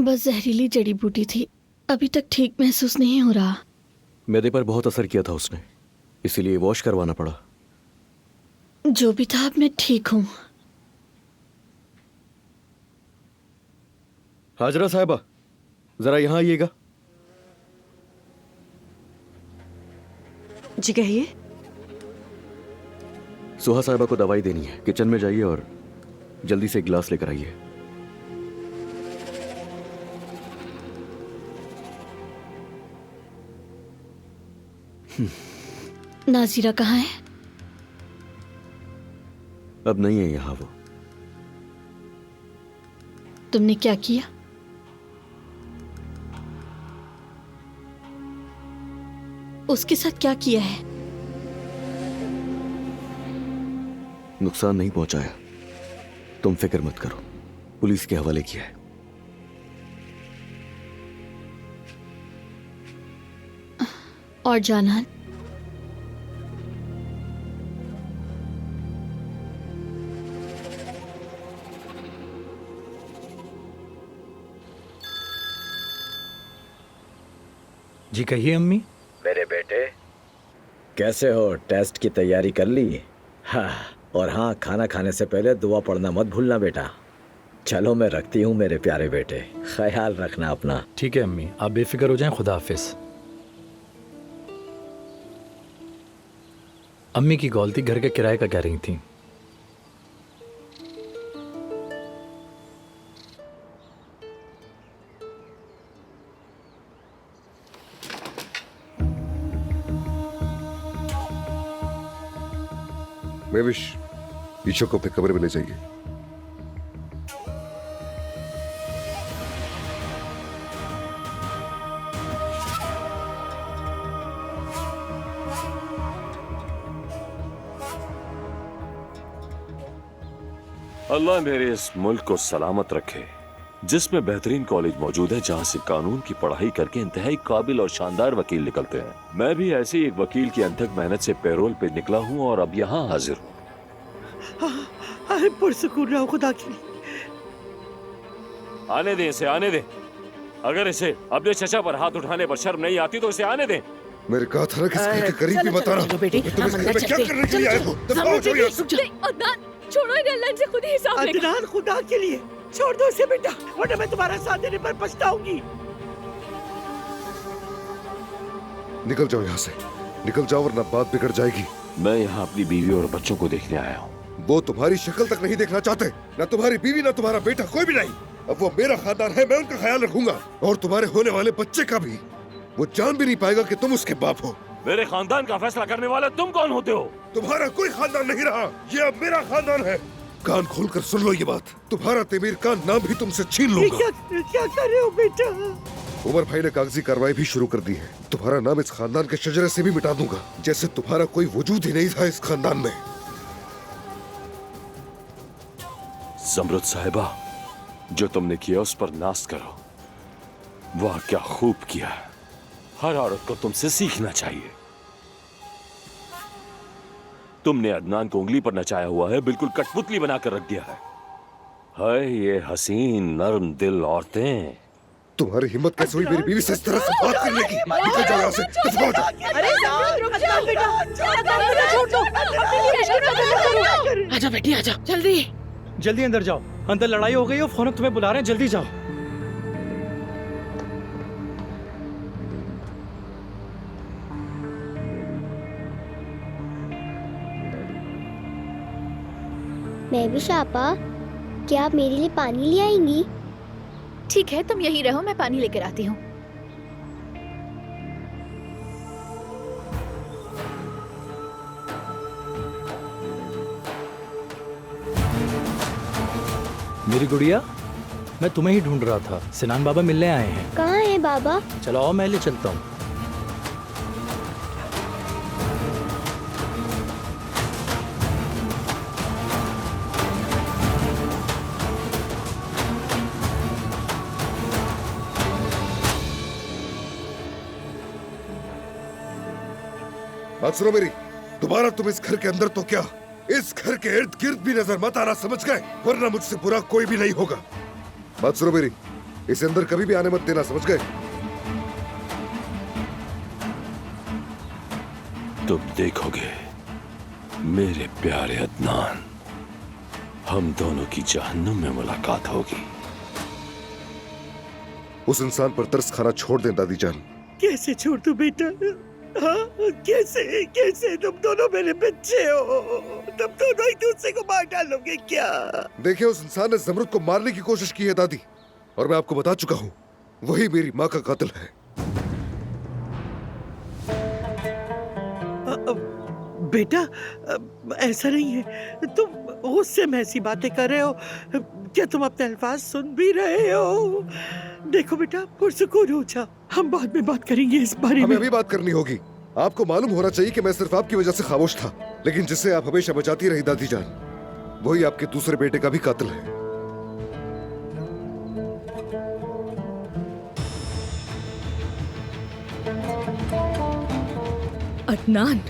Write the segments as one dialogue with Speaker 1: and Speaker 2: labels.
Speaker 1: बस जहरीली जड़ी बूटी थी। अभी तक ठीक महसूस नहीं हो रहा।
Speaker 2: मेरे पर बहुत असर किया था उसने, इसीलिए वॉश करवाना पड़ा।
Speaker 1: जो भी था, अब मैं ठीक हूँ।
Speaker 2: हाजरा साहिबा, जरा यहाँ आइएगा।
Speaker 3: जी कहिए।
Speaker 2: सुहा साहिबा को दवाई देनी है, किचन में जाइए और जल्दी से एक गिलास लेकर आइए।
Speaker 1: नाजीरा कहाँ है?
Speaker 2: अब नहीं है यहाँ वो।
Speaker 1: तुमने क्या किया? उसके साथ क्या किया है?
Speaker 2: नुकसान नहीं पहुंचाया, तुम फिक्र मत करो, पुलिस के हवाले किया है।
Speaker 1: और जानान?
Speaker 4: जी कहिए अम्मी।
Speaker 5: मेरे बेटे कैसे हो? टेस्ट की तैयारी कर ली? हाँ, और हाँ, खाना खाने से पहले दुआ पढ़ना मत भूलना बेटा। चलो मैं रखती हूँ मेरे प्यारे बेटे, ख्याल रखना अपना।
Speaker 4: ठीक है अम्मी, आप बेफिक्र हो जाएं। खुदा हाफिज। अम्मी की गलती घर के किराए का कह रही थी।
Speaker 6: मेविश, ईशो को अपने कमरे में ले जाइए।
Speaker 7: अल्लाह मेरे इस मुल्क को सलामत रखे, जिसमें बेहतरीन कॉलेज मौजूद है, जहाँ से कानून की पढ़ाई करके इंतहाई काबिल और शानदार वकील निकलते हैं। मैं भी ऐसे ही एक वकील की अनथक मेहनत से पैरोल पे निकला हूँ और अब यहाँ हाजिर हूँ।
Speaker 3: पुरसुकून रहो खुदा की।
Speaker 7: आने दें इसे, आने दें। अगर इसे अपने चचा पर हाथ उठाने पर शर्म नहीं आती तो इसे आने दें।
Speaker 6: मेरे कहा था ना कि इस घर के करीब भी मत आना।
Speaker 3: बेटी,
Speaker 6: तुम इस घर में क्या करने के लिए आए हो? दफाओ जो यहाँ से।
Speaker 1: छोड़ो, अल्लाह से खुद ही हिसाब लेगा।
Speaker 3: अदनान, खुदा के लिए छोड़ दो इसे बेटा, वरना मैं तुम्हारा साथ देने पर पछताऊंगी।
Speaker 6: निकल जाओ यहाँ से, निकल जाओ वरना बात बिगड़ जाएगी।
Speaker 7: मैं यहाँ अपनी बीवी और बच्चों को देखने आया हूँ।
Speaker 6: वो तुम्हारी शक्ल तक नहीं देखना चाहते, ना तुम्हारी बीवी ना तुम्हारा बेटा, कोई भी नहीं। अब वो मेरा खानदान है, मैं उनका ख्याल रखूंगा, और तुम्हारे होने वाले बच्चे का भी। वो जान भी नहीं पाएगा कि तुम उसके बाप हो।
Speaker 7: मेरे खानदान का फैसला करने वाले तुम कौन होते हो?
Speaker 6: तुम्हारा कोई खानदान नहीं रहा, ये अब मेरा खानदान है। कान खोलकर सुन लो ये बात, तुम्हारा तेमीर का नाम भी तुमसे छीन
Speaker 3: ये
Speaker 6: लूंगा।
Speaker 3: क्या कर रहे हो बेटा?
Speaker 6: उमर भाई ने कागजी कार्रवाई भी शुरू कर दी है। तुम्हारा नाम इस खानदान के शजरे से भी मिटा दूंगा, जैसे तुम्हारा कोई वजूद ही नहीं था इस खानदान में।
Speaker 7: ज़मरुद साहिबा, जो तुमने किया उस पर नाज करो। वाह क्या खूब किया, हर औरत को तुमसे सीखना चाहिए। तुमने अदनान को उंगली पर नचाया हुआ है, बिल्कुल कठपुतली बनाकर रख दिया है। हाय ये हसीन नर्म दिल औरतें।
Speaker 6: तुम्हारी हिम्मत कैसे हुई मेरी बीवी से इस तरह से बात करने की? निकल जाओ यहाँ से, दफा जाओ।
Speaker 3: आजा बेटी, आजा जल्दी।
Speaker 4: जल्दी अंदर जाओ, अंदर लड़ाई हो गई हो, फौरन तुम्हें बुला रहे हैं, जल्दी जाओ।
Speaker 8: मैं भी शापा, क्या आप मेरे लिए पानी ले आएंगी?
Speaker 1: ठीक है, तुम यहीं रहो, मैं पानी लेकर आती हूँ।
Speaker 4: मेरी गुड़िया, मैं तुम्हें ही ढूंढ रहा था। सिनान बाबा मिलने आए हैं।
Speaker 8: कहाँ है बाबा?
Speaker 4: चलो आओ, मैं ले चलता हूँ।
Speaker 6: बात सुनो मेरी, दोबारा तुम इस घर के अंदर तो क्या, इस घर के इर्द गिर्द भी नजर मत आना, समझ गए? वरना मुझसे बुरा कोई भी नहीं होगा। बात सुनो मेरी, इसे अंदर कभी भी आने मत देना, समझ गए?
Speaker 7: तुम देखोगे मेरे प्यारे अदनान, हम दोनों की जहन्नुम में मुलाकात होगी।
Speaker 6: उस इंसान पर तरस खाना छोड़ दें दादी जान।
Speaker 3: कैसे छोड़ दूं बेटा? हाँ, कैसे कैसे? तुम दोनों मेरे बच्चे हो, तुम दोनों एक दूसरे को मार डालोगे क्या?
Speaker 6: देखिए, उस इंसान ने जमरुद को मारने की कोशिश की है दादी, और मैं आपको बता चुका हूँ, वही मेरी माँ का कातिल है।
Speaker 3: बेटा, ऐसा नहीं है, तुम गुस्से में ऐसी बातें कर रहे हो। क्या तुम अपने अल्फाज सुन भी रहे हो? देखो बेटा, पुरसुकून हो जा, हम बाद में बात करेंगे इस बारे
Speaker 6: हमें
Speaker 3: में।
Speaker 6: अभी बात करनी होगी। आपको मालूम होना चाहिए कि मैं सिर्फ आपकी वजह से खामोश था, लेकिन जिससे आप हमेशा बचाती रही दादी जान, वही आपके दूसरे बेटे का भी कातिल है।
Speaker 1: अदनान,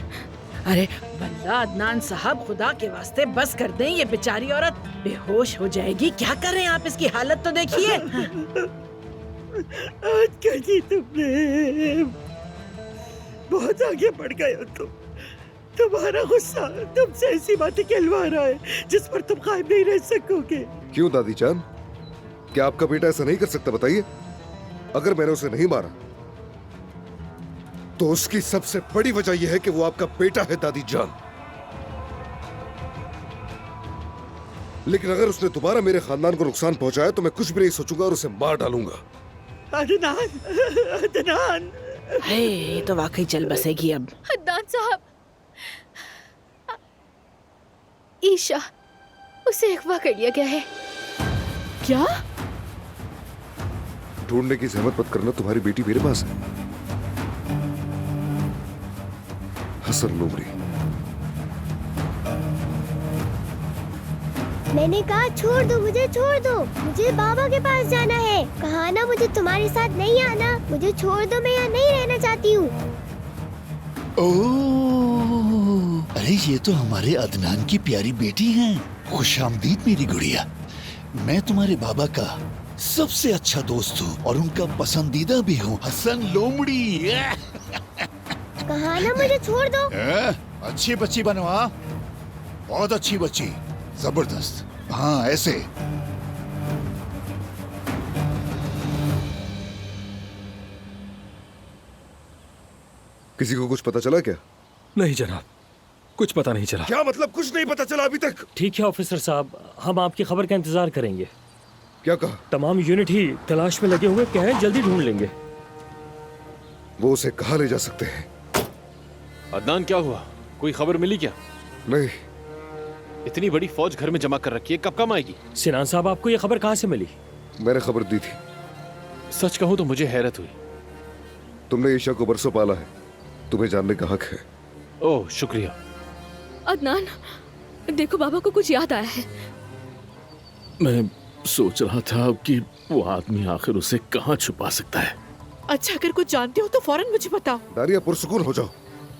Speaker 9: अरे बल्ला अदनान साहब, खुदा के वास्ते बस कर दें, ये बेचारी औरत बेहोश हो जाएगी। क्या कर रहे हैं आप? इसकी हालत तो देखिए।
Speaker 3: आज कर दी तुमने, बहुत आगे बढ़ गए हो तुम। तुम्हारा गुस्सा तुमसे ऐसी बातें कहलवा रहा है जिस पर तुम कायम नहीं रह सकोगे।
Speaker 6: क्यों दादी जान? क्या आपका बेटा ऐसा नहीं कर सकता? बताइए। अगर मैंने उसे नहीं मारा तो उसकी सबसे बड़ी वजह यह है कि वो आपका बेटा है दादी जान। लेकिन अगर उसने दोबारा मेरे खानदान को नुकसान पहुंचाया तो मैं कुछ भी नहीं सोचूंगा और उसे मार डालूंगा।
Speaker 3: अदनान, अदनान,
Speaker 9: हे, ये तो वाकई चल बसेगी अब।
Speaker 1: अदनान साहब, ईशा, उसे अगवा कर लिया गया है। क्या?
Speaker 6: ढूंढने की जहमत मत करना, तुम्हारी बेटी मेरे पास है। हसन लोमड़ी।
Speaker 8: मैंने कहा छोड़ दो, मुझे छोड़ दो, मुझे बाबा के पास जाना है। कहा ना मुझे तुम्हारे साथ नहीं आना, मुझे छोड़ दो, मैं यहाँ नहीं रहना चाहती हूँ।
Speaker 10: ओह, अरे ये तो हमारे अदनान की प्यारी बेटी हैं। खुशामदीद मेरी गुड़िया। मैं तुम्हारे बाबा का सबसे अच्छा दोस्त हूँ और उनका पसंदीदा भी हूँ, हसन लोमड़ी।
Speaker 8: कहा ना मुझे छोड़ दो।
Speaker 10: अच्छी बच्ची बनो, हाँ, बहुत अच्छी बच्ची, जबरदस्त। हाँ, ऐसे।
Speaker 6: किसी को कुछ पता चला क्या?
Speaker 11: नहीं जनाब, कुछ पता नहीं चला।
Speaker 6: क्या मतलब कुछ नहीं पता चला अभी तक?
Speaker 11: ठीक है ऑफिसर साहब, हम आपकी खबर का इंतजार करेंगे।
Speaker 6: क्या कहा?
Speaker 11: तमाम यूनिट ही तलाश में लगे हुए, कहें जल्दी ढूंढ लेंगे।
Speaker 6: वो उसे कहाँ ले जा सकते हैं?
Speaker 12: अदनान, क्या हुआ? कोई खबर मिली क्या?
Speaker 6: नहीं।
Speaker 12: इतनी बड़ी फौज घर में जमा कर रखी है, कब कम आएगी?
Speaker 11: सिनान साहब, आपको ये खबर कहाँ से मिली?
Speaker 6: मैंने खबर दी थी।
Speaker 12: सच कहूं तो मुझे हैरत हुई।
Speaker 6: तुमने ईशा को बरसों पाला है, तुम्हें जानने का हक है।
Speaker 12: ओह, शुक्रिया।
Speaker 1: अदनान, देखो बाबा को कुछ याद आया है।
Speaker 7: मैं सोच रहा था कि वो आदमी आखिर उसे कहाँ छुपा सकता है।
Speaker 9: अच्छा, अगर कुछ जानते हो तो फौरन मुझे बताओ।
Speaker 6: दारिया, पुरसुकून हो जाओ।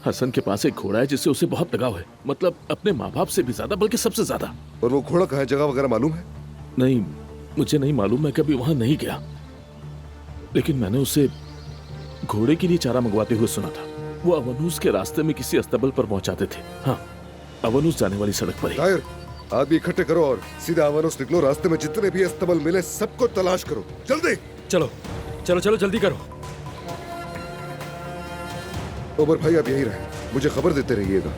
Speaker 7: हसन के पास एक घोड़ा है जिससे उसे बहुत लगाव है, मतलब अपने माँ बाप से भी ज्यादा, बल्कि सबसे ज्यादा।
Speaker 6: और वो घोड़ा कहाँ है? जगह वगैरह मालूम है?
Speaker 7: नहीं, मुझे नहीं मालूम, मैं कभी वहां नहीं गया, लेकिन मैंने उसे घोड़े के लिए चारा मंगवाते हुए सुना था। वो अवनूस के रास्ते में किसी अस्तबल पर पहुंचाते थे। हाँ, अवनूस जाने वाली सड़क पर ही।
Speaker 6: दायर, आदमी इकट्ठे करो और सीधा अवनूस निकलो। रास्ते में जितने भी अस्तबल मिले सबको तलाश करो, जल्दी।
Speaker 11: चलो चलो चलो, जल्दी करो।
Speaker 6: ओबर भाई, आप यही रहे, मुझे खबर देते रहिएगा।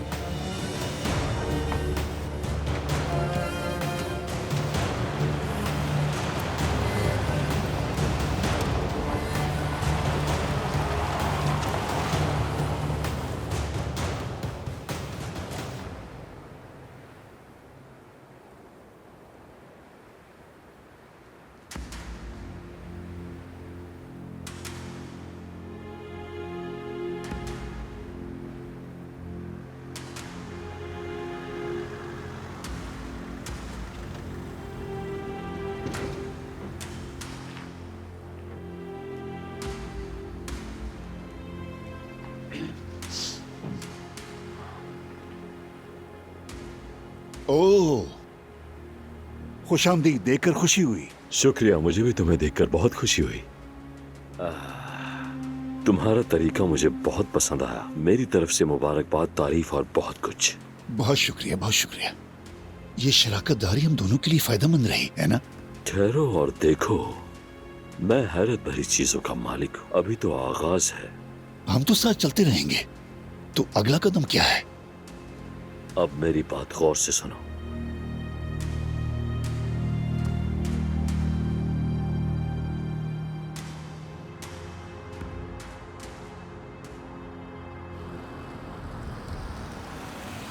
Speaker 10: ओह, खुशामदीद, देखकर खुशी हुई।
Speaker 7: शुक्रिया, मुझे भी तुम्हें देखकर बहुत खुशी हुई। तुम्हारा तरीका मुझे बहुत पसंद आया। मेरी तरफ से मुबारकबाद, तारीफ और बहुत कुछ।
Speaker 10: बहुत शुक्रिया, बहुत शुक्रिया। ये शराकतदारी हम दोनों के लिए फायदेमंद रही, है ना?
Speaker 7: ठहरो और देखो, मैं हैरत भरी चीजों का मालिक हूँ। अभी तो आगाज है।
Speaker 10: हम तो साथ चलते रहेंगे, तो अगला कदम क्या है?
Speaker 7: अब मेरी बात गौर से सुनो।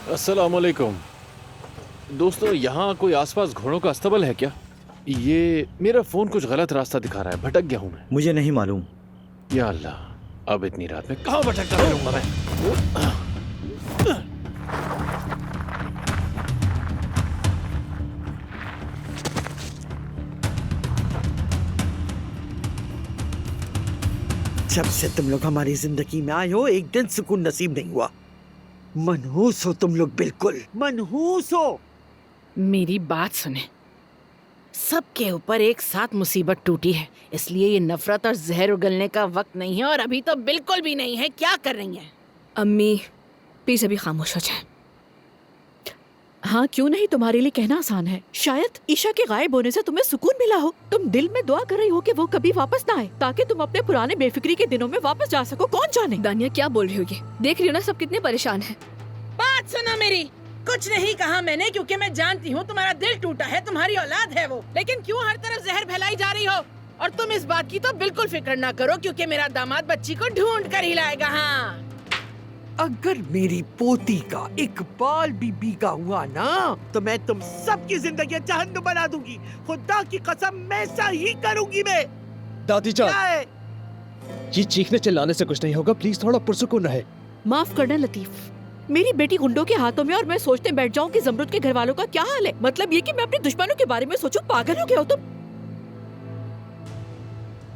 Speaker 12: अस्सलाम वालेकुम। दोस्तों, यहाँ कोई आसपास घोड़ों का अस्तबल है क्या? ये मेरा फोन कुछ गलत रास्ता दिखा रहा है, भटक गया हूँ मैं।
Speaker 13: मुझे नहीं मालूम।
Speaker 12: या अल्लाह, अब इतनी रात में कहाँ भटकता रहूंगा मैं?
Speaker 3: जब से तुम लोग हमारी जिंदगी में आए हो, एक दिन सुकून नसीब नहीं हुआ। मनहूस हो तुम लोग, बिल्कुल मनहूस हो।
Speaker 9: मेरी बात सुने, सबके ऊपर एक साथ मुसीबत टूटी है, इसलिए ये नफरत और जहर उगलने का वक्त नहीं है, और अभी तो बिल्कुल भी नहीं है। क्या कर रही हैं?
Speaker 1: अम्मी प्लीज अभी खामोश हो जाए। हाँ क्यों नहीं, तुम्हारे लिए कहना आसान है। शायद ईशा के गायब होने से तुम्हें सुकून मिला हो। तुम दिल में दुआ कर रही हो कि वो कभी वापस ना आए, ताकि तुम अपने पुराने बेफिक्री के दिनों में वापस जा सको। कौन जाने। दानिया क्या बोल रही हो ये? देख रही हो ना सब कितने परेशान हैं।
Speaker 9: बात सुनो मेरी। कुछ नहीं कहा मैंने, क्योंकि मैं जानती हूँ तुम्हारा दिल टूटा है, तुम्हारी औलाद है वो। लेकिन क्यों हर तरफ जहर फैलाई जा रही हो? और तुम इस बात की तो बिल्कुल फिक्र ना करो, क्योंकि मेरा दामाद बच्ची को ढूंढ कर ही लाएगा। हाँ,
Speaker 3: अगर मेरी पोती का इकबाल बीबी का हुआ ना, तो मैं तुम सबकी जिंदगी जहन्नुम बना दूंगी। खुदा की कसम, मैं ऐसा ही करूंगी। मैं
Speaker 12: दादी जान, ये चीखने चिल्लाने से कुछ नहीं होगा, प्लीज थोड़ा पुरसुकून रहे।
Speaker 1: माफ करना लतीफ, मेरी बेटी गुंडों के हाथों में, और मैं सोचते बैठ जाऊं कि जमरुद के घर वालों का क्या हाल है। मतलब ये कि मैं अपने दुश्मनों के बारे में सोचूं। पागल हो गया हो तुम?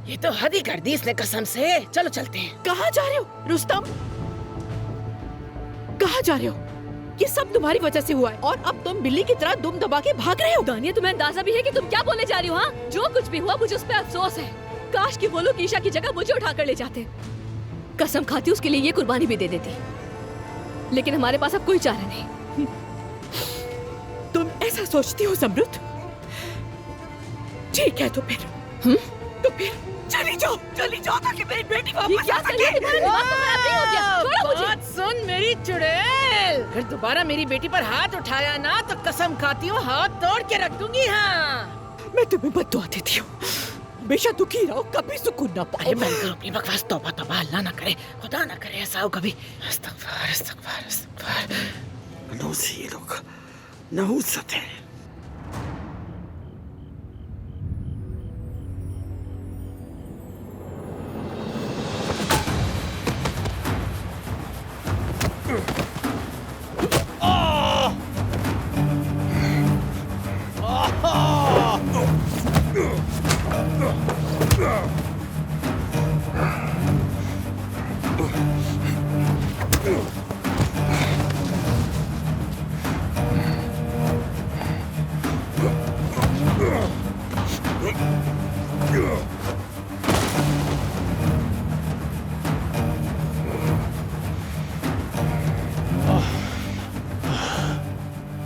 Speaker 9: ये तो हद ही कर दी इसने कसम से। चलो चलते हैं।
Speaker 1: कहाँ जा रहे हो रुस्तम? कहाँ जा रहे हो? ये सब तुम्हारी वजह से हुआ है, और अब तुम बिल्ली की तरह दुम दबा के भाग रहे हो। दानिया तुम्हें अंदाजा भी है कि तुम क्या बोलने जा रही हो? हाँ, जो कुछ भी हुआ मुझे उस पर अफसोस है। काश कि वो लोग ईशा की जगह मुझे उठा कर ले जाते। कसम खाती उसके लिए ये कुर्बानी भी दे देती, लेकिन हमारे पास अब कोई चारा नहीं। तुम ऐसा सोचती हो जमरुद? ठीक है, तो फिर चली जाओ ताकि मेरी बेटी वापस आ सके।
Speaker 9: बात सुन मेरी चुड़ैल, अगर दोबारा मेरी बेटी पर हाथ उठाया ना, तो कसम खाती हूँ हाथ तोड़ के रख दूंगी। हाँ,
Speaker 3: मैं तुम्हें बद्दुआ देती हूँ, बेशक दुखी रहो, कभी सुकून ना पाओ।
Speaker 9: अरे बंद करो अपनी बकवास। तौबा तौबा, अल्लाह ना करे, खुदा ना करे ऐसा हो कभी। इस्तग़फ़ार इस्तग़फ़ार इस्तग़फ़ार।
Speaker 3: नहूस ये लोग, नहूसत है।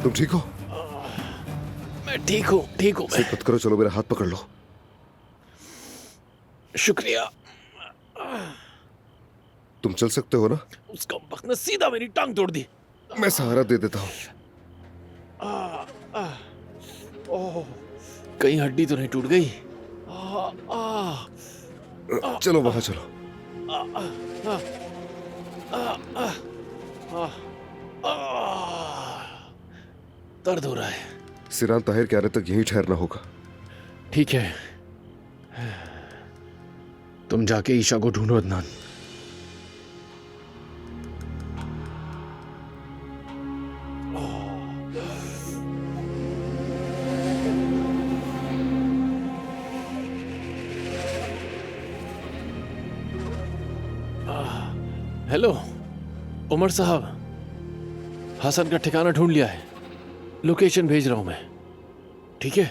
Speaker 6: तुम ठीक हो?
Speaker 12: मैं ठीक हूँ, ठीक हूँ।
Speaker 6: मत करो, चलो मेरा हाथ पकड़ लो।
Speaker 12: शुक्रिया।
Speaker 6: तुम चल सकते हो ना?
Speaker 12: उसका वक्त ने सीधा मेरी टांग तोड़ दी।
Speaker 6: मैं सहारा दे देता हूँ।
Speaker 12: ओह, कहीं हड्डी तो नहीं टूट गई?
Speaker 6: चलो वहां चलो।
Speaker 12: दर्द हो रहा है।
Speaker 6: सिरान ताहिर के आने तक यहीं ठहरना होगा।
Speaker 12: ठीक है, तुम जाके ईशा को ढूंढो अदनान। हेलो उमर साहब, हसन का ठिकाना ढूंढ लिया है, लोकेशन भेज रहा हूं मैं। ठीक है,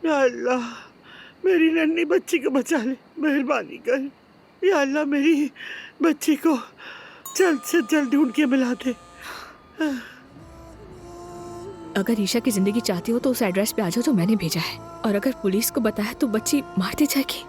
Speaker 3: या अल्लाह मेरी नन्ही बच्ची को बचा ले, मेहरबानी कर। या अल्लाह मेरी बच्ची को जल्द से जल्द ढूंढ के मिला दे।
Speaker 1: अगर ईशा की जिंदगी चाहती हो तो उस एड्रेस पे आ जाओ जो मैंने भेजा है, और अगर पुलिस को बताया तो बच्ची मार दी जाएगी।